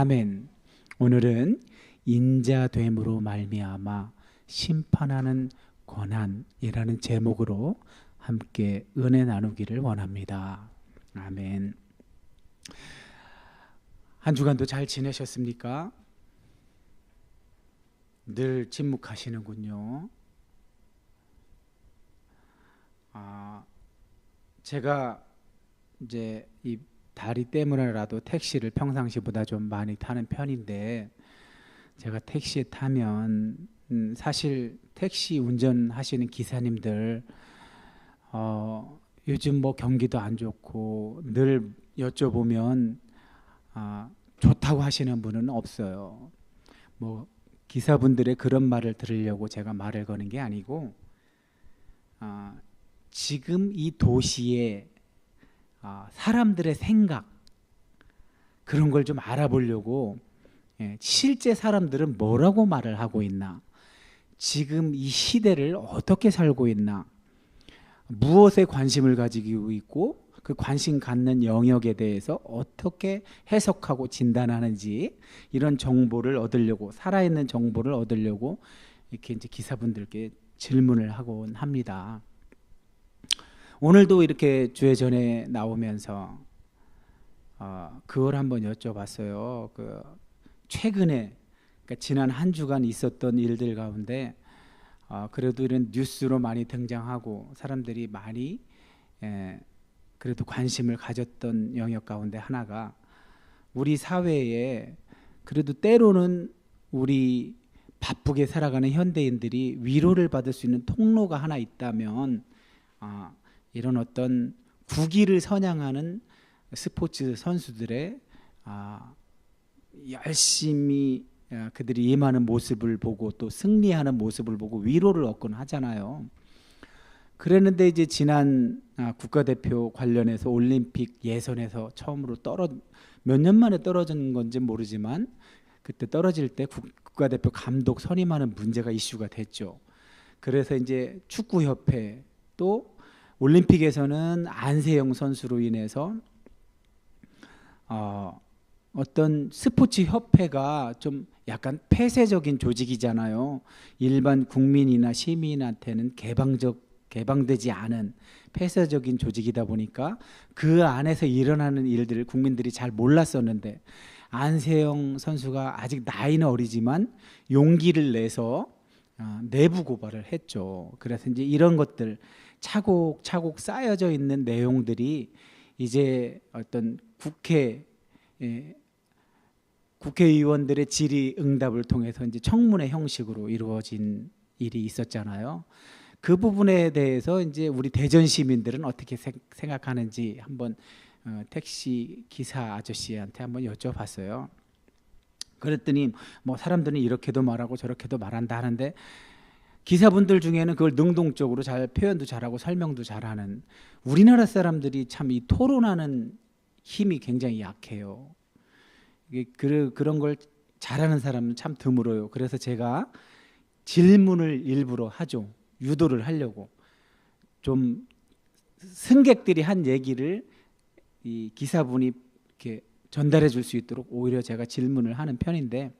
아멘. 오늘은 인자됨으로 말미암아 심판하는 권한이라는 제목으로 함께 은혜 나누기를 원합니다. 아멘. 한 주간도 잘 지내셨습니까? 늘 침묵하시는군요. 제가 이제 이 다리 때문에라도 택시를 평상시보다 좀 많이 타는 편인데, 제가 택시에 타면 사실 택시 운전하시는 기사님들 요즘 뭐 경기도 안 좋고 늘 여쭤보면 좋다고 하시는 분은 없어요. 뭐 기사분들의 그런 말을 들으려고 제가 말을 거는 게 아니고, 지금 이 도시에 사람들의 생각, 그런 걸 좀 알아보려고, 실제 사람들은 뭐라고 말을 하고 있나, 지금 이 시대를 어떻게 살고 있나, 무엇에 관심을 가지고 있고 그 관심 갖는 영역에 대해서 어떻게 해석하고 진단하는지, 이런 정보를 얻으려고, 살아있는 정보를 얻으려고 이렇게 이제 기사분들께 질문을 하곤 합니다. 오늘도 이렇게 주회 전에 나오면서 그걸 한번 여쭤봤어요. 최근에, 그러니까 지난 한 주간 있었던 일들 가운데 그래도 이런 뉴스로 많이 등장하고 사람들이 많이 그래도 관심을 가졌던 영역 가운데 하나가, 우리 사회에 그래도 때로는 우리 바쁘게 살아가는 현대인들이 위로를 받을 수 있는 통로가 하나 있다면, 이런 어떤 국위를 선양하는 스포츠 선수들의 열심히 그들이 임하는 모습을 보고 또 승리하는 모습을 보고 위로를 얻곤 하잖아요. 그랬는데 이제 지난 국가대표 관련해서 올림픽 예선에서 처음으로 몇 년 만에 떨어진 건지 모르지만, 그때 떨어질 때 국가대표 감독 선임하는 문제가 이슈가 됐죠. 그래서 이제 축구협회, 또 올림픽에서는 안세영 선수로 인해서 어떤 스포츠 협회가 좀 약간 폐쇄적인 조직이잖아요. 일반 국민이나 시민한테는 개방되지 않은 폐쇄적인 조직이다 보니까 그 안에서 일어나는 일들을 국민들이 잘 몰랐었는데, 안세영 선수가 아직 나이는 어리지만 용기를 내서 내부 고발을 했죠. 그래서 이제 이런 것들 차곡차곡 쌓여져 있는 내용들이 이제 어떤 국회의원들의 질의응답을 통해서 이제 청문회 형식으로 이루어진 일이 있었잖아요. 그 부분에 대해서 이제 우리 대전 시민들은 어떻게 생각하는지 한번 택시 기사 아저씨한테 한번 여쭤봤어요. 그랬더니 뭐 사람들은 이렇게도 말하고 저렇게도 말한다 하는데, 기사분들 중에는 그걸 능동적으로 잘 표현도 잘하고 설명도 잘하는, 우리나라 사람들이 참 이 토론하는 힘이 굉장히 약해요. 그런 걸 잘하는 사람은 참 드물어요. 그래서 제가 질문을 일부러 하죠. 유도를 하려고. 좀 승객들이 한 얘기를 이 기사분이 이렇게 전달해 줄 수 있도록 오히려 제가 질문을 하는 편인데,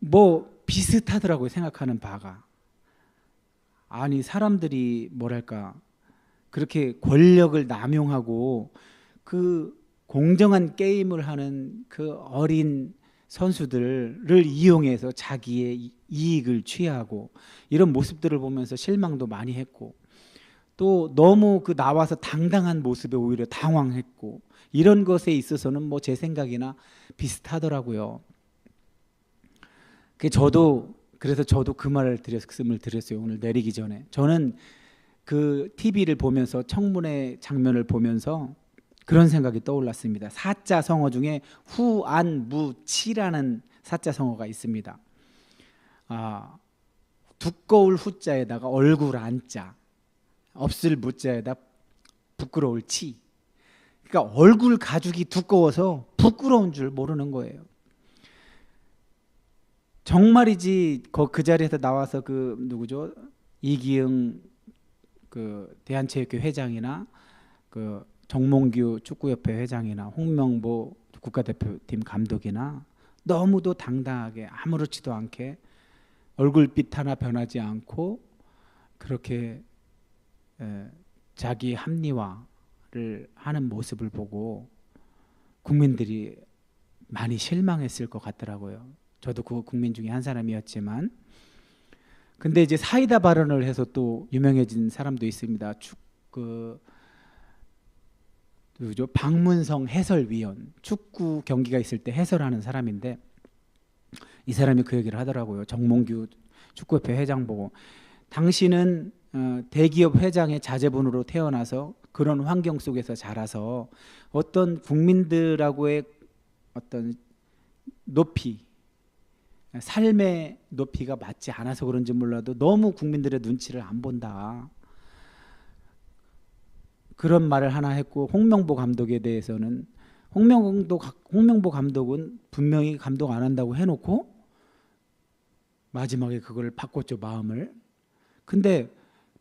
뭐 비슷하더라고요. 생각하는 바가. 아니, 사람들이 뭐랄까 그렇게 권력을 남용하고 그 공정한 게임을 하는 그 어린 선수들을 이용해서 자기의 이익을 취하고, 이런 모습들을 보면서 실망도 많이 했고, 또 너무 그 나와서 당당한 모습에 오히려 당황했고, 이런 것에 있어서는 뭐 제 생각이나 비슷하더라고요. 그래서 저도 그 말씀을 드렸어요. 오늘 내리기 전에. 저는 그 TV를 보면서, 청문회 장면을 보면서 그런 생각이 떠올랐습니다. 사자 성어 중에 후안무치라는 사자 성어가 있습니다. 두꺼울 후자에다가 얼굴 안자, 없을 무자에다 부끄러울 치. 그러니까 얼굴 가죽이 두꺼워서 부끄러운 줄 모르는 거예요. 정말이지 그 자리에서 나와서 그 누구죠? 이기흥 그 대한체육회 회장이나 그 정몽규 축구협회 회장이나 홍명보 국가대표팀 감독이나 너무도 당당하게 아무렇지도 않게 얼굴빛 하나 변하지 않고 그렇게 자기 합리화를 하는 모습을 보고 국민들이 많이 실망했을 것 같더라고요. 저도 그 국민 중에 한 사람이었지만, 근데 이제 사이다 발언을 해서 또 유명해진 사람도 있습니다. 누구죠? 박문성 해설위원, 축구 경기가 있을 때 해설하는 사람인데, 이 사람이 그 얘기를 하더라고요. 정몽규 축구협회 회장 보고, 당신은 대기업 회장의 자제분으로 태어나서 그런 환경 속에서 자라서 어떤 국민들하고의 어떤 높이, 삶의 높이가 맞지 않아서 그런지 몰라도 너무 국민들의 눈치를 안 본다. 그런 말을 하나 했고, 홍명보 감독에 대해서는 홍명보 감독은 분명히 감독 안 한다고 해놓고 마지막에 그걸 바꿨죠, 마음을. 근데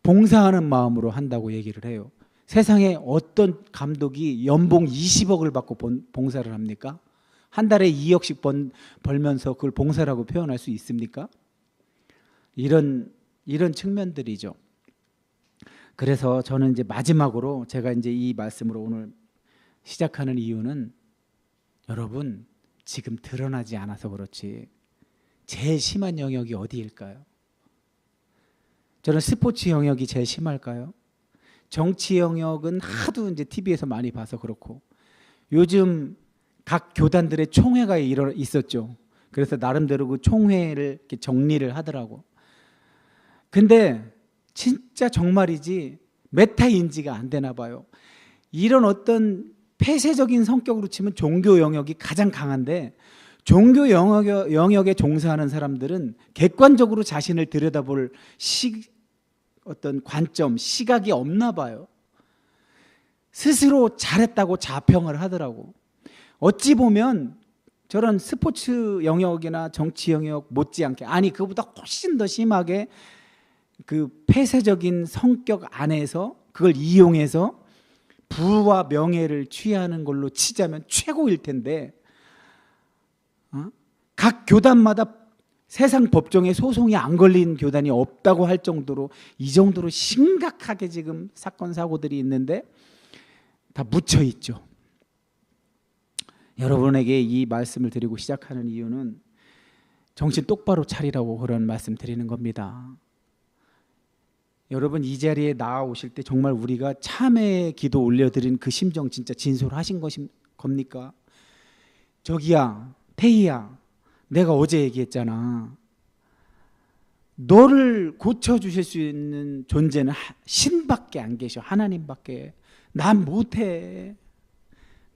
봉사하는 마음으로 한다고 얘기를 해요. 세상에 어떤 감독이 연봉 20억을 받고 봉사를 합니까? 한 달에 2억씩 벌면서 그걸 봉사라고 표현할 수 있습니까? 이런 측면들이죠. 그래서 저는 이제 마지막으로 제가 이제 이 말씀으로 오늘 시작하는 이유는, 여러분 지금 드러나지 않아서 그렇지 제일 심한 영역이 어디일까요? 저는 스포츠 영역이 제일 심할까요? 정치 영역은 하도 이제 TV에서 많이 봐서 그렇고, 요즘 각 교단들의 총회가 있었죠. 그래서 나름대로 그 총회를 이렇게 정리를 하더라고. 근데 진짜 정말이지 메타 인지가 안 되나 봐요. 이런 어떤 폐쇄적인 성격으로 치면 종교 영역이 가장 강한데, 종교 영역에 종사하는 사람들은 객관적으로 자신을 들여다볼 어떤 관점, 시각이 없나 봐요. 스스로 잘했다고 자평을 하더라고. 어찌 보면 저런 스포츠 영역이나 정치 영역 못지않게, 아니 그보다 훨씬 더 심하게 그 폐쇄적인 성격 안에서 그걸 이용해서 부와 명예를 취하는 걸로 치자면 최고일 텐데, 각 교단마다 세상 법정에 소송이 안 걸린 교단이 없다고 할 정도로, 이 정도로 심각하게 지금 사건 사고들이 있는데 다 묻혀 있죠. 여러분에게 이 말씀을 드리고 시작하는 이유는 정신 똑바로 차리라고 그런 말씀 드리는 겁니다. 여러분 이 자리에 나오실 때 정말 우리가 참회의 기도 올려드린 그 심정 진짜 진솔하신 겁니까? 저기야, 태희야, 내가 어제 얘기했잖아. 너를 고쳐주실 수 있는 존재는 신밖에 안 계셔. 하나님밖에. 난 못해.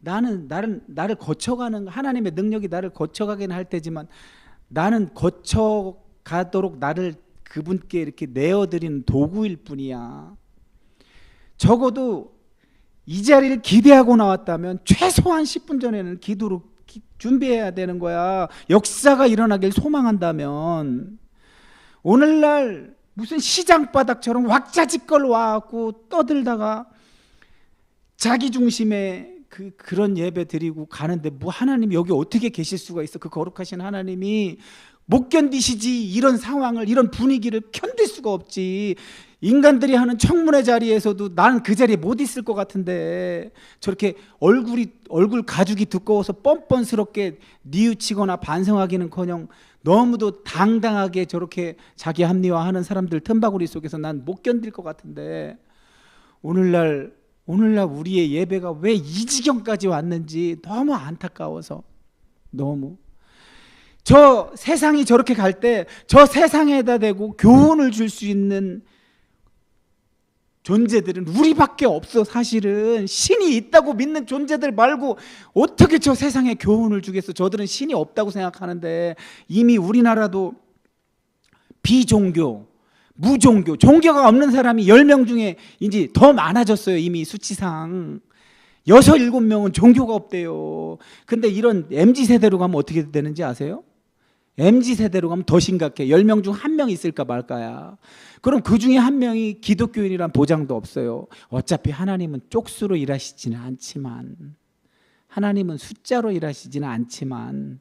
나를 거쳐가는, 하나님의 능력이 나를 거쳐가긴 할 테지만 나는 거쳐가도록 나를 그분께 이렇게 내어드리는 도구일 뿐이야. 적어도 이 자리를 기대하고 나왔다면 최소한 10분 전에는 기도로 준비해야 되는 거야. 역사가 일어나길 소망한다면. 오늘날 무슨 시장바닥처럼 왁자지껄 와갖고 떠들다가 자기 중심의 그런 예배 드리고 가는데, 뭐 하나님 여기 어떻게 계실 수가 있어? 그 거룩하신 하나님이 못 견디시지. 이런 상황을, 이런 분위기를 견딜 수가 없지. 인간들이 하는 청문회 자리에서도 나는 그 자리에 못 있을 것 같은데, 저렇게 얼굴 가죽이 두꺼워서 뻔뻔스럽게 뉘우치거나 반성하기는커녕 너무도 당당하게 저렇게 자기 합리화하는 사람들 틈바구니 속에서 난 못 견딜 것 같은데, 오늘날 우리의 예배가 왜 이 지경까지 왔는지 너무 안타까워서, 너무. 저 세상이 저렇게 갈 때 저 세상에다 대고 교훈을 줄 수 있는 존재들은 우리밖에 없어. 사실은 신이 있다고 믿는 존재들 말고 어떻게 저 세상에 교훈을 주겠어. 저들은 신이 없다고 생각하는데, 이미 우리나라도 비종교, 무종교, 종교가 없는 사람이 10명 중에 이제 더 많아졌어요. 이미 수치상 6, 7명은 종교가 없대요. 근데 이런 MZ세대로 가면 어떻게 되는지 아세요? MZ세대로 가면 더 심각해. 10명 중 1명 있을까 말까야. 그럼 그 중에 1명이 기독교인이란 보장도 없어요. 어차피 하나님은 쪽수로 일하시지는 않지만, 하나님은 숫자로 일하시지는 않지만,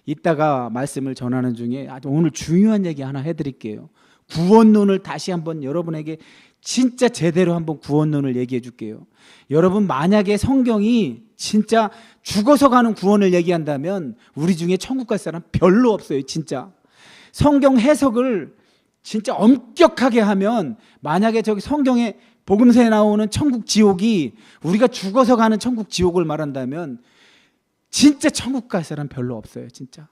이따가 말씀을 전하는 중에 아주 오늘 중요한 얘기 하나 해드릴게요. 구원론을 다시 한번 여러분에게 진짜 제대로 한번 구원론을 얘기해 줄게요. 여러분, 만약에 성경이 진짜 죽어서 가는 구원을 얘기한다면 우리 중에 천국 갈 사람 별로 없어요. 진짜 성경 해석을 진짜 엄격하게 하면, 만약에 저기 성경에 복음서에 나오는 천국 지옥이 우리가 죽어서 가는 천국 지옥을 말한다면 진짜 천국 갈 사람 별로 없어요. 진짜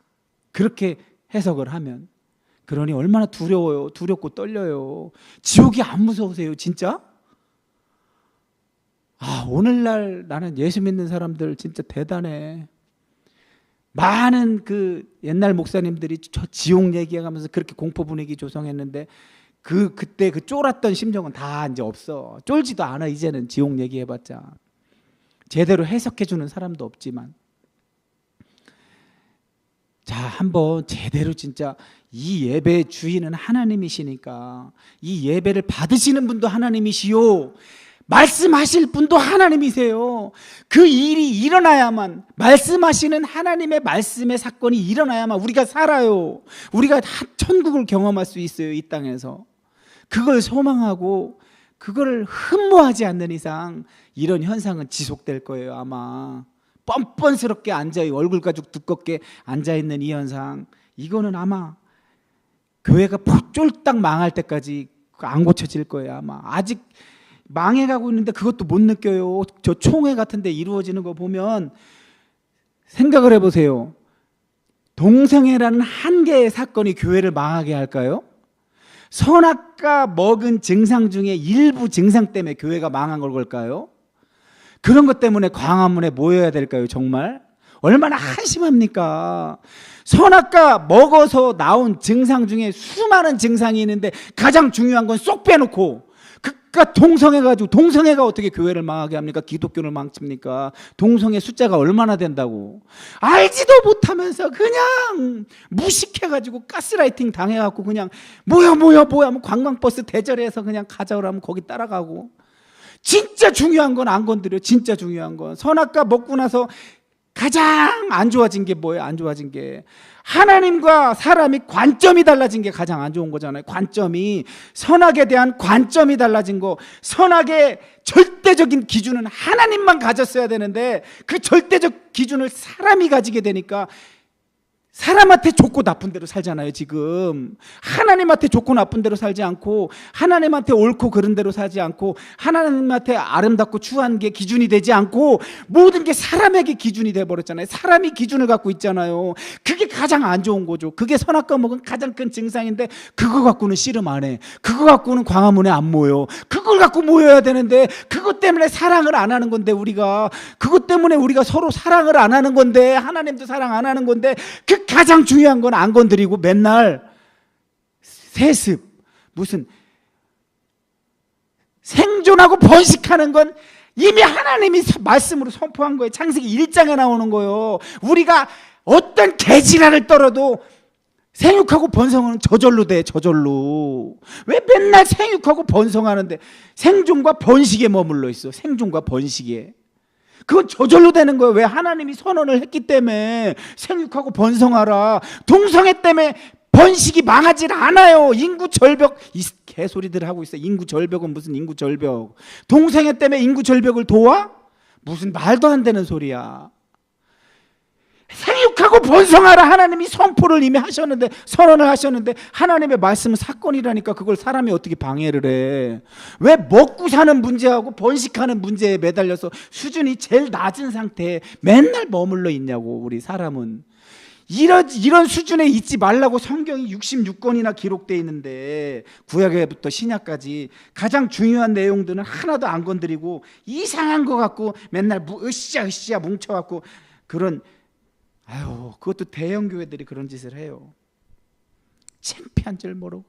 그렇게 해석을 하면. 그러니 얼마나 두려워요. 두렵고 떨려요. 지옥이 안 무서우세요? 진짜? 오늘날 나는 예수 믿는 사람들 진짜 대단해. 많은 그 옛날 목사님들이 저 지옥 얘기하면서 그렇게 공포 분위기 조성했는데 그때 그 쫄았던 심정은 다 이제 없어. 쫄지도 않아. 이제는 지옥 얘기해봤자. 제대로 해석해주는 사람도 없지만. 자, 한번 제대로 진짜 이 예배의 주인은 하나님이시니까, 이 예배를 받으시는 분도 하나님이시요, 말씀하실 분도 하나님이세요. 그 일이 일어나야만, 말씀하시는 하나님의 말씀의 사건이 일어나야만 우리가 살아요. 우리가 천국을 경험할 수 있어요. 이 땅에서. 그걸 소망하고 그걸 흠모하지 않는 이상 이런 현상은 지속될 거예요. 아마 뻔뻔스럽게 앉아요. 얼굴 가죽 두껍게 앉아있는 이 현상, 이거는 아마 교회가 쫄딱 망할 때까지 안 고쳐질 거예요. 아마 아직 망해가고 있는데 그것도 못 느껴요. 저 총회 같은 데 이루어지는 거 보면 생각을 해보세요. 동성애라는 한 개의 사건이 교회를 망하게 할까요? 선악과 먹은 증상 중에 일부 증상 때문에 교회가 망한 걸까요? 그런 것 때문에 광화문에 모여야 될까요? 정말 얼마나 한심합니까? 선악과 먹어서 나온 증상 중에 수많은 증상이 있는데 가장 중요한 건 쏙 빼놓고 그깟 동성애가지고, 동성애가 어떻게 교회를 망하게 합니까? 기독교를 망칩니까? 동성애 숫자가 얼마나 된다고 알지도 못하면서 그냥 무식해가지고 가스라이팅 당해갖고 그냥 뭐야 하면 관광버스 대절해서 그냥 가자 그러면 거기 따라가고. 진짜 중요한 건 안 건드려. 진짜 중요한 건 선악과 먹고 나서 가장 안 좋아진 게 뭐예요? 안 좋아진 게 하나님과 사람이 관점이 달라진 게 가장 안 좋은 거잖아요. 관점이, 선악에 대한 관점이 달라진 거. 선악의 절대적인 기준은 하나님만 가졌어야 되는데 그 절대적 기준을 사람이 가지게 되니까 사람한테 좋고 나쁜 대로 살잖아요. 지금 하나님한테 좋고 나쁜 대로 살지 않고, 하나님한테 옳고 그른 대로 살지 않고, 하나님한테 아름답고 추한 게 기준이 되지 않고 모든 게 사람에게 기준이 돼버렸잖아요. 사람이 기준을 갖고 있잖아요. 그게 가장 안 좋은 거죠. 그게 선악과 먹은 가장 큰 증상인데 그거 갖고는 씨름 안 해. 그거 갖고는 광화문에 안 모여. 그걸 갖고 모여야 되는데 그것 때문에 사랑을 안 하는 건데, 우리가 그것 때문에 우리가 서로 사랑을 안 하는 건데, 하나님도 사랑 안 하는 건데, 그 가장 중요한 건 안 건드리고 맨날 세습, 무슨 생존하고 번식하는 건 이미 하나님이 말씀으로 선포한 거예요. 창세기 1장에 나오는 거예요. 우리가 어떤 개지랄을 떨어도 생육하고 번성은 저절로 돼. 저절로. 왜 맨날 생육하고 번성하는데 생존과 번식에 머물러 있어. 생존과 번식에. 그건 저절로 되는 거예요. 왜? 하나님이 선언을 했기 때문에. 생육하고 번성하라. 동성애 때문에 번식이 망하질 않아요. 인구 절벽, 이 개소리들 하고 있어. 인구 절벽은 무슨 인구 절벽. 동성애 때문에 인구 절벽을 도와? 무슨 말도 안 되는 소리야. 생육하고 번성하라 하나님이 선포를 이미 하셨는데, 선언을 하셨는데, 하나님의 말씀은 사건이라니까 그걸 사람이 어떻게 방해를 해. 왜 먹고 사는 문제하고 번식하는 문제에 매달려서 수준이 제일 낮은 상태에 맨날 머물러 있냐고. 우리 사람은 이런 수준에 있지 말라고 성경이 66권이나 기록되어 있는데, 구약에부터 신약까지 가장 중요한 내용들은 하나도 안 건드리고 이상한 거 갖고 맨날 으쌰으쌰 뭉쳐갖고 그런, 그것도 대형 교회들이 그런 짓을 해요. 창피한 줄 모르고.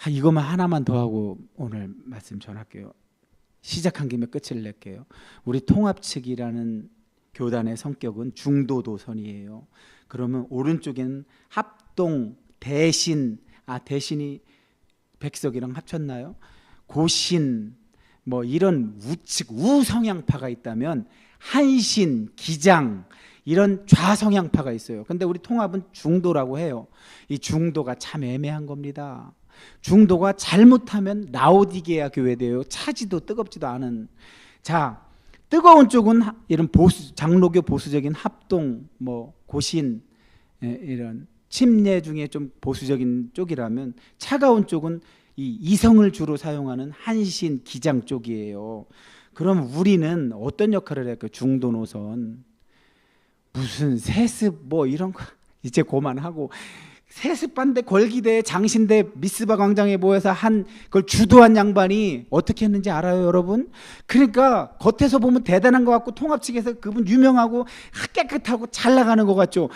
이것만 하나만 더 하고 오늘 말씀 전할게요. 시작한 김에 끝을 낼게요. 우리 통합 측이라는 교단의 성격은 중도 노선이에요. 그러면 오른쪽에는 합동, 대신, 대신이 백석이랑 합쳤나요? 고신, 뭐 이런 우측 우성향파가 있다면 한신, 기장 이런 좌성향파가 있어요. 근데 우리 통합은 중도라고 해요. 이 중도가 참 애매한 겁니다. 중도가 잘못하면 라오디게아 교회돼요. 차지도 뜨겁지도 않은. 자, 뜨거운 쪽은 이런 보수, 장로교 보수적인 합동, 뭐 고신 이런 침례 중에 좀 보수적인 쪽이라면, 차가운 쪽은 이 이성을 주로 사용하는 한신, 기장 쪽이에요. 그럼 우리는 어떤 역할을 할까요? 중도 노선. 무슨 세습 뭐 이런 거 이제 그만하고, 세습반대 걸기대 장신대 미스바 광장에 모여서 한 그걸 주도한 양반이 어떻게 했는지 알아요, 여러분? 그러니까 겉에서 보면 대단한 것 같고 통합 측에서 그분 유명하고 깨끗하고 잘 나가는 것 같죠.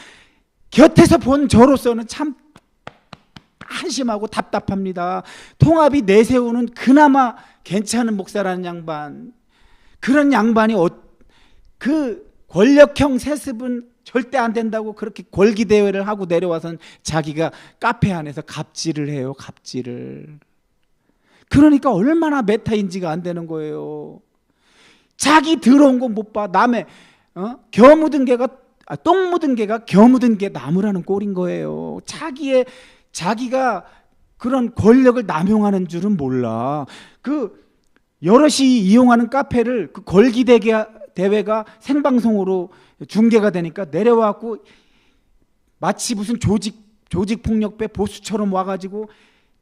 곁에서 본 저로서는 참 한심하고 답답합니다. 통합이 내세우는 그나마 괜찮은 목사라는 양반, 그런 양반이 그 권력형 세습은 절대 안 된다고 그렇게 권기대회를 하고 내려와서는 자기가 카페 안에서 갑질을 해요. 갑질을. 그러니까 얼마나 메타인지가 안 되는 거예요. 자기 더러운 거 못 봐. 남의 겨 묻은 개가 똥 묻은 개가 겨 묻은 개 나무라는 꼴인 거예요. 자기가 그런 권력을 남용하는 줄은 몰라. 그 여럿이 이용하는 카페를 그 권기대회가 생방송으로 중계가 되니까 내려와갖고 마치 무슨 조직폭력배 보수처럼 와가지고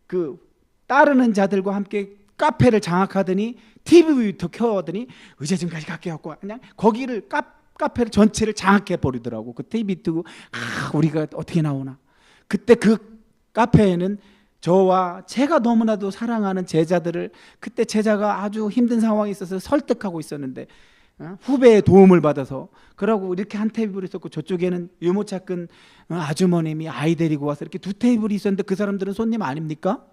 그 따르는 자들과 함께 카페를 장악하더니 TV부터 켜더니 의자 좀 가져갈게 갖고 그냥 거기를 카페를 전체를 장악해 버리더라고. 그 TV 뜨고 우리가 어떻게 나오나. 그때 그 카페에는 저와 제가 너무나도 사랑하는 제자들을, 그때 제자가 아주 힘든 상황에 있어서 설득하고 있었는데 후배의 도움을 받아서, 그러고 이렇게 한 테이블이 있었고 저쪽에는 유모차 끈 아주머님이 아이 데리고 와서 이렇게 두 테이블이 있었는데 그 사람들은 손님 아닙니까?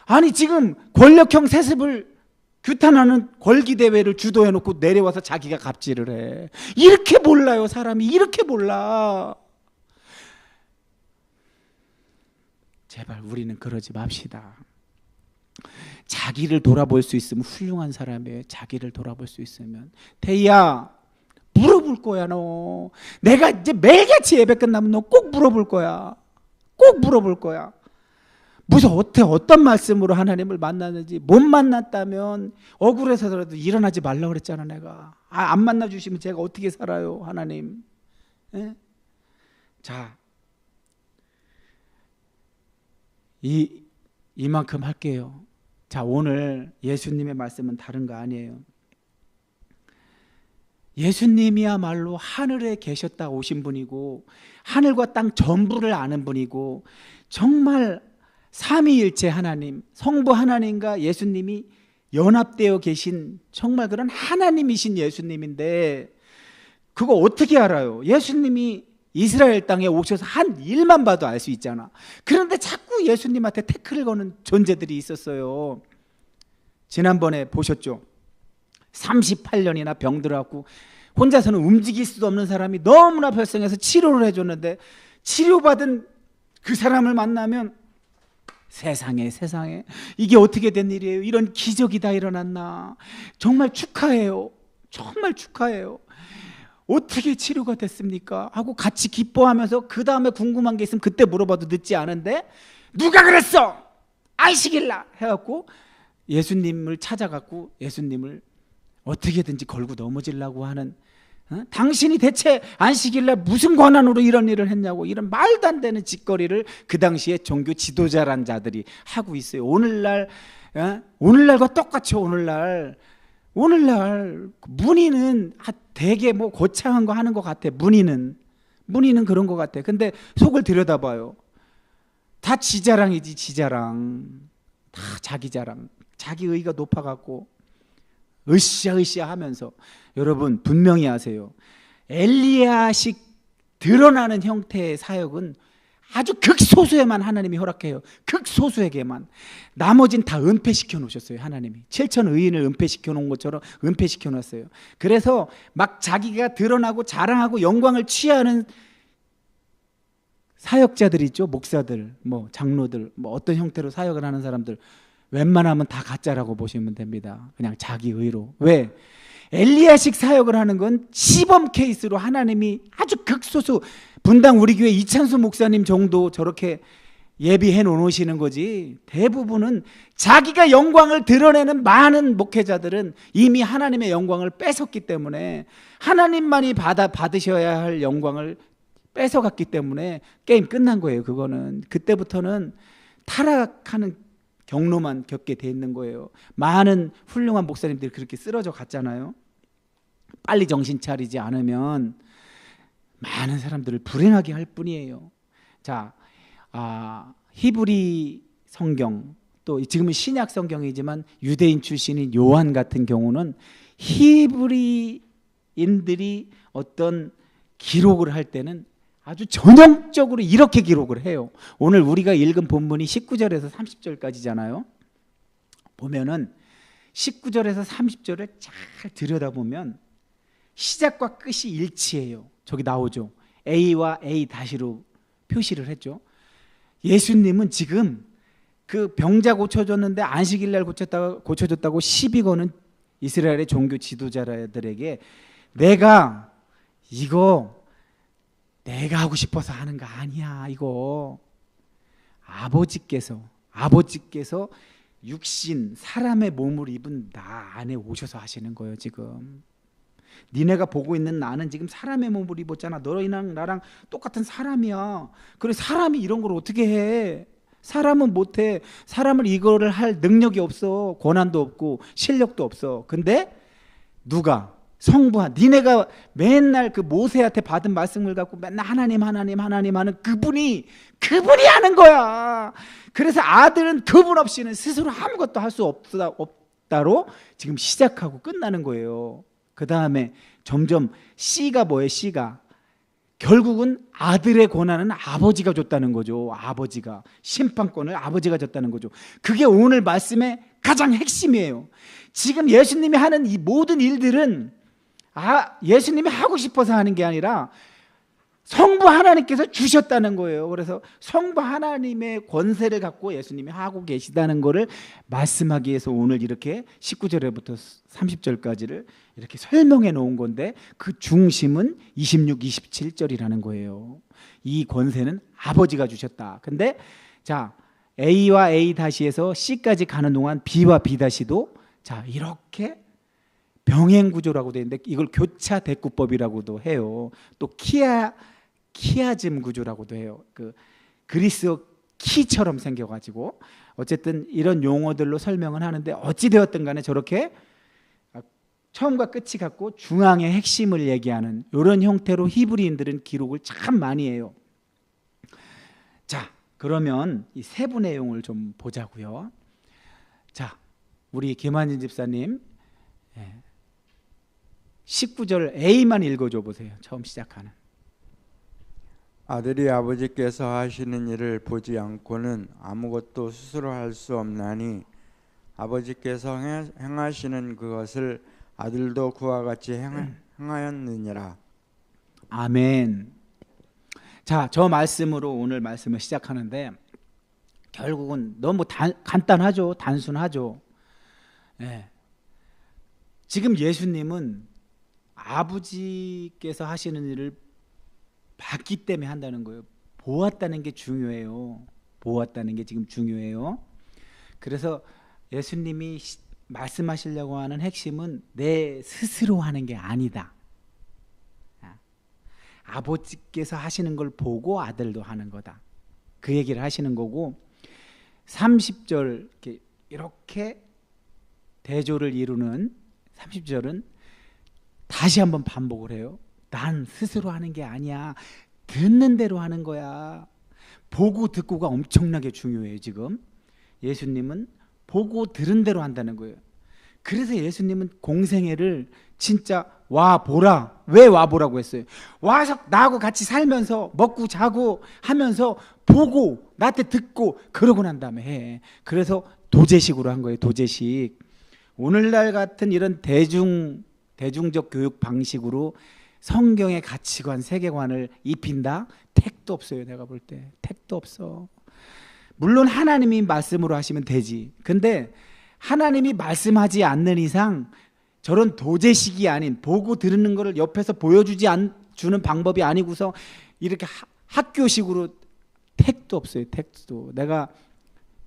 아니 지금 권력형 세습을 규탄하는 권기대회를 주도해놓고 내려와서 자기가 갑질을 해. 이렇게 몰라요, 사람이. 이렇게 몰라. 제발 우리는 그러지 맙시다. 자기를 돌아볼 수 있으면 훌륭한 사람이에요. 자기를 돌아볼 수 있으면. 태희야, 물어볼 거야. 너 내가 이제 매일같이 예배 끝나면 너 꼭 물어볼 거야. 꼭 물어볼 거야. 무슨 어떤 말씀으로 하나님을 만났는지. 못 만났다면 억울해서라도 일어나지 말라고 그랬잖아. 내가 안 만나주시면 제가 어떻게 살아요, 하나님. 예? 자, 이만큼 할게요. 자, 오늘 예수님의 말씀은 다른 거 아니에요. 예수님이야말로 하늘에 계셨다 오신 분이고 하늘과 땅 전부를 아는 분이고 정말 삼위일체 하나님, 성부 하나님과 예수님이 연합되어 계신 정말 그런 하나님이신 예수님인데, 그거 어떻게 알아요? 예수님이 이스라엘 땅에 오셔서 한 일만 봐도 알 수 있잖아. 그런데 자꾸 예수님한테 태클을 거는 존재들이 있었어요. 지난번에 보셨죠? 38년이나 병들어갖고 혼자서는 움직일 수도 없는 사람이 너무나 별성해서 치료를 해줬는데, 치료받은 그 사람을 만나면 세상에 이게 어떻게 된 일이에요? 이런 기적이 다 일어났나? 정말 축하해요. 정말 축하해요. 어떻게 치료가 됐습니까? 하고 같이 기뻐하면서 그 다음에 궁금한 게 있으면 그때 물어봐도 늦지 않은데, 누가 그랬어? 안식일날 해갖고 예수님을 찾아갖고 예수님을 어떻게든지 걸고 넘어지려고 하는, 당신이 대체 안식일날 무슨 권한으로 이런 일을 했냐고, 이런 말도 안 되는 짓거리를 그 당시에 종교 지도자란 자들이 하고 있어요. 오늘날과 똑같이 오늘날 문의는 되게 뭐 거창한 거 하는 것 같아. 문의는 그런 것 같아. 근데 속을 들여다봐요. 다 지자랑이지, 지자랑. 다 자기 자랑. 자기 의가 높아갖고 으쌰으쌰 하면서. 여러분 분명히 아세요. 엘리야식 드러나는 형태의 사역은 아주 극소수에만 하나님이 허락해요. 극소수에게만. 나머진 다 은폐시켜 놓으셨어요. 하나님이 7천 의인을 은폐시켜 놓은 것처럼 은폐시켜 놨어요. 그래서 막 자기가 드러나고 자랑하고 영광을 취하는 사역자들 있죠. 목사들, 뭐 장로들, 뭐 어떤 형태로 사역을 하는 사람들 웬만하면 다 가짜라고 보시면 됩니다. 그냥 자기 의로. 왜? 엘리야식 사역을 하는 건 시범 케이스로 하나님이 아주 극소수, 분당 우리 교회 이찬수 목사님 정도 저렇게 예비해 놓으시는 거지, 대부분은 자기가 영광을 드러내는 많은 목회자들은 이미 하나님의 영광을 뺏었기 때문에, 하나님만이 받으셔야 할 영광을 뺏어갔기 때문에 게임 끝난 거예요. 그거는 그때부터는 타락하는 경로만 겪게 돼 있는 거예요. 많은 훌륭한 목사님들이 그렇게 쓰러져 갔잖아요. 빨리 정신 차리지 않으면 많은 사람들을 불행하게 할 뿐이에요. 자, 히브리 성경, 또 지금은 신약 성경이지만 유대인 출신인 요한 같은 경우는 히브리인들이 어떤 기록을 할 때는 아주 전형적으로 이렇게 기록을 해요. 오늘 우리가 읽은 본문이 19절에서 30절까지잖아요. 보면은 19절에서 30절을 잘 들여다보면 시작과 끝이 일치해요. 저기 나오죠. A와 A 다시로 표시를 했죠. 예수님은 지금 그 병자 고쳐줬는데 안식일 날 고쳐줬다고 시비 거는 이스라엘의 종교 지도자들에게 내가 하고 싶어서 하는 거 아니야. 이거 아버지께서 육신 사람의 몸을 입은 나 안에 오셔서 하시는 거예요. 지금 니네가 보고 있는 나는 지금 사람의 몸을 입었잖아. 너랑 나랑 똑같은 사람이야. 그래, 사람이 이런 걸 어떻게 해? 사람은 못해. 사람을 이거를 할 능력이 없어. 권한도 없고 실력도 없어. 근데 누가? 성부한, 니네가 맨날 그 모세한테 받은 말씀을 갖고 맨날 하나님 하는 그분이 하는 거야. 그래서 아들은 그분 없이는 스스로 아무것도 할 수 없다로 지금 시작하고 끝나는 거예요. 그 다음에 점점 C가 뭐예요? C가 결국은 아들의 권한은 아버지가 줬다는 거죠. 아버지가 심판권을 아버지가 줬다는 거죠. 그게 오늘 말씀의 가장 핵심이에요. 지금 예수님이 하는 이 모든 일들은 예수님이 하고 싶어서 하는 게 아니라 성부 하나님께서 주셨다는 거예요. 그래서 성부 하나님의 권세를 갖고 예수님이 하고 계시다는 것을 말씀하기 위해서 오늘 이렇게 19절부터 30절까지를 이렇게 설명해 놓은 건데, 그 중심은 26, 27절이라는 거예요. 이 권세는 아버지가 주셨다. 근데 자, A와 A 다시에서 C까지 가는 동안 B와 B 다시도 자 이렇게 병행 구조라고 되어 있는데 이걸 교차 대꾸법이라고도 해요. 또 키아즘 구조라고도 해요. 그 그리스어 키처럼 생겨가지고 어쨌든 이런 용어들로 설명을 하는데, 어찌 되었든 간에 저렇게 처음과 끝이 같고 중앙의 핵심을 얘기하는 이런 형태로 히브리인들은 기록을 참 많이 해요. 자, 그러면 이 세부 내용을 좀 보자고요. 자, 우리 김한진 집사님 19절 A만 읽어줘 보세요. 처음 시작하는. 아들이 아버지께서 하시는 일을 보지 않고는 아무것도 스스로 할 수 없나니 아버지께서 행하시는 그것을 아들도 그와 같이 행하였느니라. 아멘. 자, 저 말씀으로 오늘 말씀을 시작하는데 결국은 너무 간단하죠. 단순하죠. 지금 예수님은 아버지께서 하시는 일을 봤기 때문에 한다는 거예요. 보았다는 게 중요해요. 보았다는 게 지금 중요해요. 그래서 예수님이 말씀하시려고 하는 핵심은 내 스스로 하는 게 아니다. 아버지께서 하시는 걸 보고 아들도 하는 거다. 그 얘기를 하시는 거고, 30절 이렇게 대조를 이루는 30절은 다시 한번 반복을 해요. 난 스스로 하는 게 아니야. 듣는 대로 하는 거야. 보고 듣고가 엄청나게 중요해요. 지금 예수님은 보고 들은 대로 한다는 거예요. 그래서 예수님은 공생애를 진짜 와보라. 왜 와보라고 했어요? 와서 나하고 같이 살면서 먹고 자고 하면서 보고 나한테 듣고 그러고 난 다음에 해. 그래서 도제식으로 한 거예요. 도제식. 오늘날 같은 이런 대중적 교육 방식으로 성경의 가치관, 세계관을 입힌다? 택도 없어요. 내가 볼 때 택도 없어. 물론 하나님이 말씀으로 하시면 되지. 근데 하나님이 말씀하지 않는 이상 저런 도제식이 아닌 보고 들은 거를 옆에서 주는 방법이 아니고서 이렇게 학교식으로 택도 없어요. 택도. 내가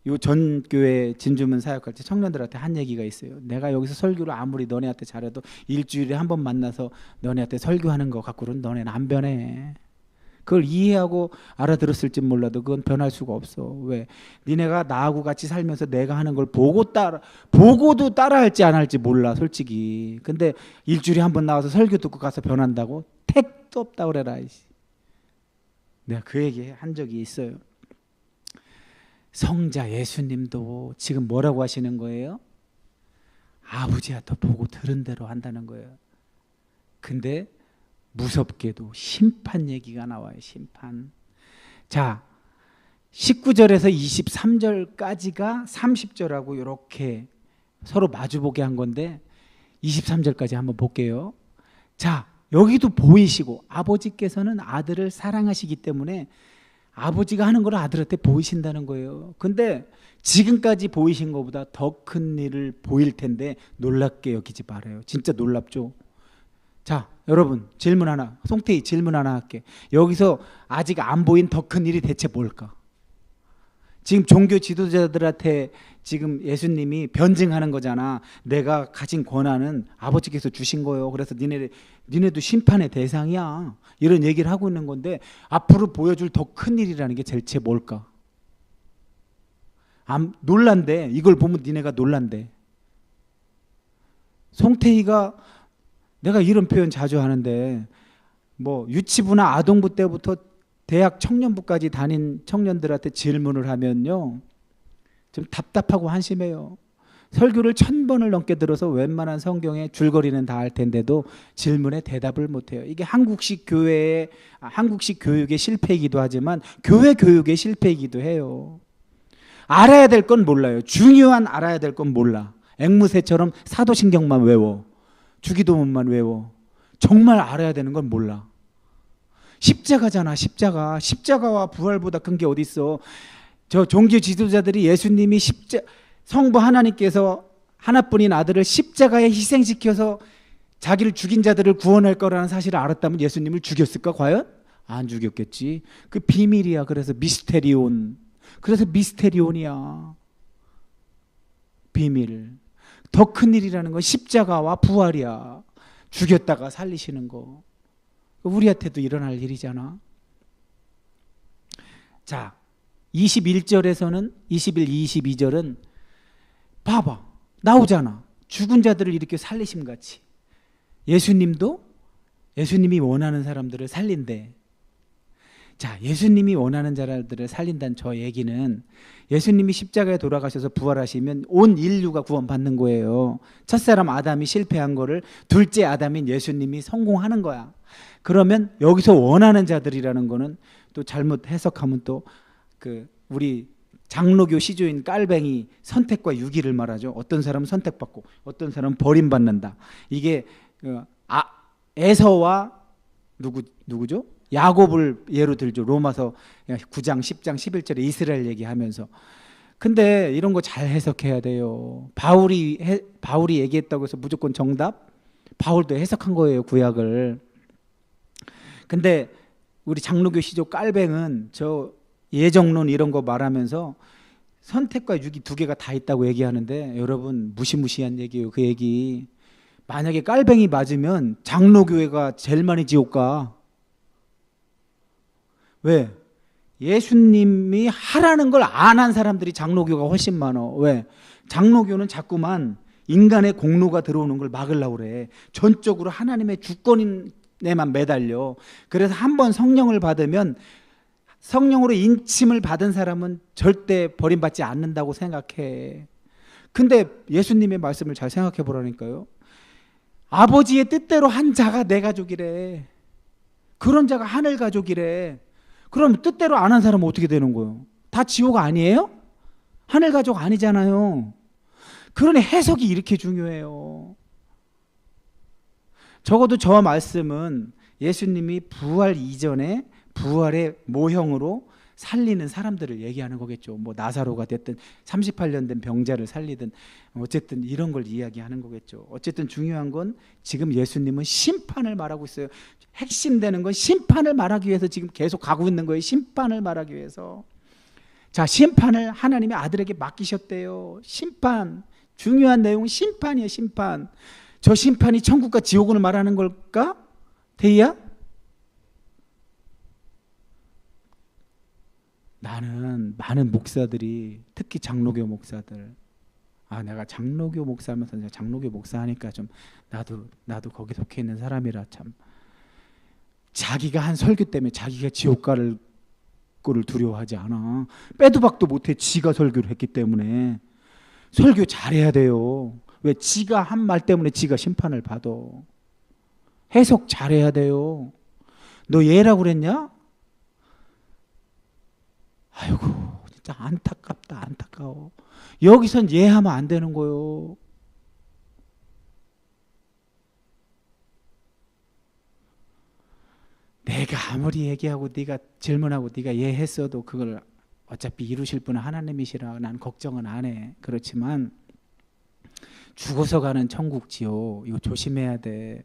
요 전 교회 진주문 사역할 때 청년들한테 한 얘기가 있어요. 내가 여기서 설교를 아무리 너네한테 잘해도 일주일에 한 번 만나서 너네한테 설교하는 거 갖고는 너네는 안 변해. 그걸 이해하고 알아들었을지 몰라도 그건 변할 수가 없어. 왜? 니네가 나하고 같이 살면서 내가 하는 걸 보고도 따라할지 안 할지 몰라 솔직히. 근데 일주일에 한 번 나와서 설교 듣고 가서 변한다고? 택도 없다 그래라. 내가 그 얘기 한 적이 있어요. 성자 예수님도 지금 뭐라고 하시는 거예요? 아버지한테 보고 들은 대로 한다는 거예요. 근데 무섭게도 심판 얘기가 나와요. 심판. 자, 19절에서 23절까지가 30절하고 이렇게 서로 마주보게 한 건데 23절까지 한번 볼게요. 자, 여기도 보이시고 아버지께서는 아들을 사랑하시기 때문에 아버지가 하는 걸 아들한테 보이신다는 거예요. 근데 지금까지 보이신 것보다 더 큰 일을 보일 텐데 놀랍게 여기지 말아요. 진짜 놀랍죠? 자, 여러분 질문 하나, 송태희 질문 하나 할게. 여기서 아직 안 보인 더 큰 일이 대체 뭘까? 지금 종교 지도자들한테 지금 예수님이 변증하는 거잖아. 내가 가진 권한은 아버지께서 주신 거예요. 그래서 니네도 심판의 대상이야. 이런 얘기를 하고 있는 건데 앞으로 보여줄 더 큰 일이라는 게 대체 뭘까? 놀란대. 이걸 보면 니네가 놀란대. 송태희가 내가 이런 표현 자주 하는데 뭐 유치부나 아동부 때부터 대학 청년부까지 다닌 청년들한테 질문을 하면요 좀 답답하고 한심해요. 설교를 1000번을 넘게 들어서 웬만한 성경의 줄거리는 다 알 텐데도 질문에 대답을 못해요. 이게 한국식 교육의 실패이기도 하지만 교회 교육의 실패이기도 해요. 알아야 될 건 몰라요. 중요한 알아야 될 건 몰라. 앵무새처럼 사도신경만 외워. 주기도문만 외워. 정말 알아야 되는 건 몰라. 십자가잖아. 십자가와 부활보다 큰 게 어디 있어. 저 종교 지도자들이 예수님이 성부 하나님께서 하나뿐인 아들을 십자가에 희생시켜서 자기를 죽인 자들을 구원할 거라는 사실을 알았다면 예수님을 죽였을까 과연? 안 죽였겠지. 그 비밀이야. 그래서 미스테리온이야. 비밀. 더 큰 일이라는 건 십자가와 부활이야. 죽였다가 살리시는 거. 우리한테도 일어날 일이잖아. 자, 21절에서는 21, 22절은 봐봐. 나오잖아. 죽은 자들을 이렇게 살리심같이. 예수님이 원하는 사람들을 살린대. 자, 예수님이 원하는 자들을 살린다는 저 얘기는 예수님이 십자가에 돌아가셔서 부활하시면 온 인류가 구원받는 거예요. 첫사람 아담이 실패한 거를 둘째 아담인 예수님이 성공하는 거야. 그러면 여기서 원하는 자들이라는 거는 또 잘못 해석하면 또 우리 장로교 시조인 깔뱅이 선택과 유기를 말하죠. 어떤 사람은 선택받고 어떤 사람은 버림받는다. 이게 에서와 누구죠? 야곱을 예로 들죠. 로마서 9장, 10장, 11절에 이스라엘 얘기하면서. 근데 이런 거 잘 해석해야 돼요. 바울이 얘기했다고 해서 무조건 정답? 바울도 해석한 거예요, 구약을. 근데 우리 장로교 시조 깔뱅은 저 예정론 이런 거 말하면서 선택과 유기 두 개가 다 있다고 얘기하는데 여러분 무시무시한 얘기예요. 그 얘기. 만약에 깔뱅이 맞으면 장로교회가 제일 많이 지옥 가. 왜? 예수님이 하라는 걸 안 한 사람들이 장로교가 훨씬 많어. 왜? 장로교는 자꾸만 인간의 공로가 들어오는 걸 막으려고 그래. 전적으로 하나님의 주권에만 매달려. 그래서 한번 성령을 받으면 성령으로 인침을 받은 사람은 절대 버림받지 않는다고 생각해. 근데 예수님의 말씀을 잘 생각해 보라니까요. 아버지의 뜻대로 한 자가 내 가족이래. 그런 자가 하늘 가족이래. 그럼 뜻대로 안 한 사람은 어떻게 되는 거예요? 다 지옥 아니에요? 하늘 가족 아니잖아요. 그러니 해석이 이렇게 중요해요. 적어도 저 말씀은 예수님이 부활 이전에 부활의 모형으로 살리는 사람들을 얘기하는 거겠죠. 뭐 나사로가 됐든 38년 된 병자를 살리든 어쨌든 이런 걸 이야기하는 거겠죠. 어쨌든 중요한 건 지금 예수님은 심판을 말하고 있어요. 핵심되는 건 심판을 말하기 위해서 지금 계속 가고 있는 거예요. 심판을 말하기 위해서. 자, 심판을 하나님의 아들에게 맡기셨대요. 심판. 중요한 내용은 심판이에요. 심판. 저 심판이 천국과 지옥을 말하는 걸까? 대희야? 나는 많은 목사들이, 특히 장로교 목사들, 내가 장로교 목사하면서 장로교 목사하니까 좀 나도 거기 속해 있는 사람이라 참 자기가 한 설교 때문에 자기가 지옥 갈 거를 두려워하지 않아. 빼도 박도 못해. 지가 설교를 했기 때문에. 설교 잘해야 돼요. 왜? 지가 한 말 때문에 지가 심판을 받아. 해석 잘해야 돼요. 너 얘라고 그랬냐? 아이고, 진짜 안타깝다. 안타까워. 여기선 얘하면 안 되는 거요. 내가 아무리 얘기하고 네가 질문하고 네가 얘했어도 그걸 어차피 이루실 분은 하나님이시라 난 걱정은 안 해. 그렇지만 죽어서 가는 천국 지옥 이거 조심해야 돼.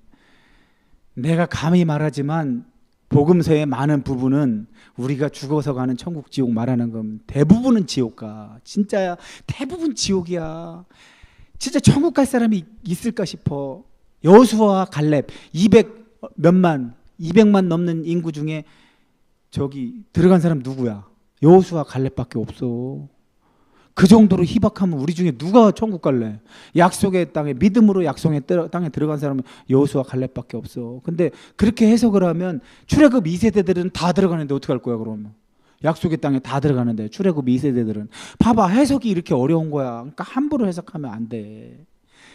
내가 감히 말하지만 복음서의 많은 부분은 우리가 죽어서 가는 천국 지옥 말하는 건 대부분은 지옥 가. 진짜야. 대부분 지옥이야. 진짜 천국 갈 사람이 있을까 싶어. 여호수아와 갈렙 200만 넘는 인구 중에 저기 들어간 사람 누구야? 여호수아 갈렙밖에 없어. 그 정도로 희박하면 우리 중에 누가 천국 갈래? 약속의 땅에 믿음으로 약속의 땅에 들어간 사람은 여호수아 갈렙밖에 없어. 근데 그렇게 해석을 하면 출애굽 2세대들은 다 들어가는데 어떻게 할 거야 그러면? 약속의 땅에 다 들어가는데 출애굽 2세대들은 봐봐 해석이 이렇게 어려운 거야. 그러니까 함부로 해석하면 안 돼.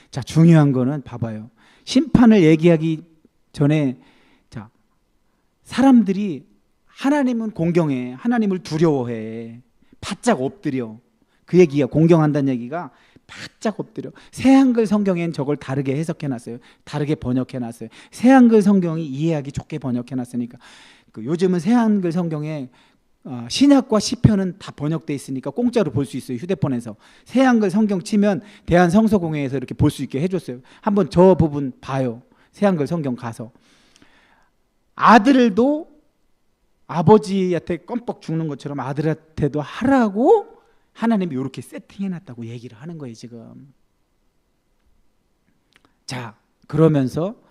자, 중요한 거는 봐봐요. 심판을 얘기하기 전에 자, 사람들이 하나님은 공경해. 하나님을 두려워해. 바짝 엎드려. 그 얘기가 공경한다는 얘기가 바짝 엎드려. 새한글 성경엔 저걸 다르게 해석해놨어요. 다르게 번역해놨어요. 새한글 성경이 이해하기 좋게 번역해놨으니까. 요즘은 새한글 성경에 신약과 시편은 다 번역돼 있으니까 공짜로 볼 수 있어요. 휴대폰에서. 새한글 성경 치면 대한성서공회에서 이렇게 볼 수 있게 해줬어요. 한번 저 부분 봐요. 새한글 성경 가서. 아들도 아버지한테 껌뻑 죽는 것처럼 아들한테도 하라고 하나님이 이렇게 세팅해놨다고 얘기를 하는 거예요 지금. 자, 그러면서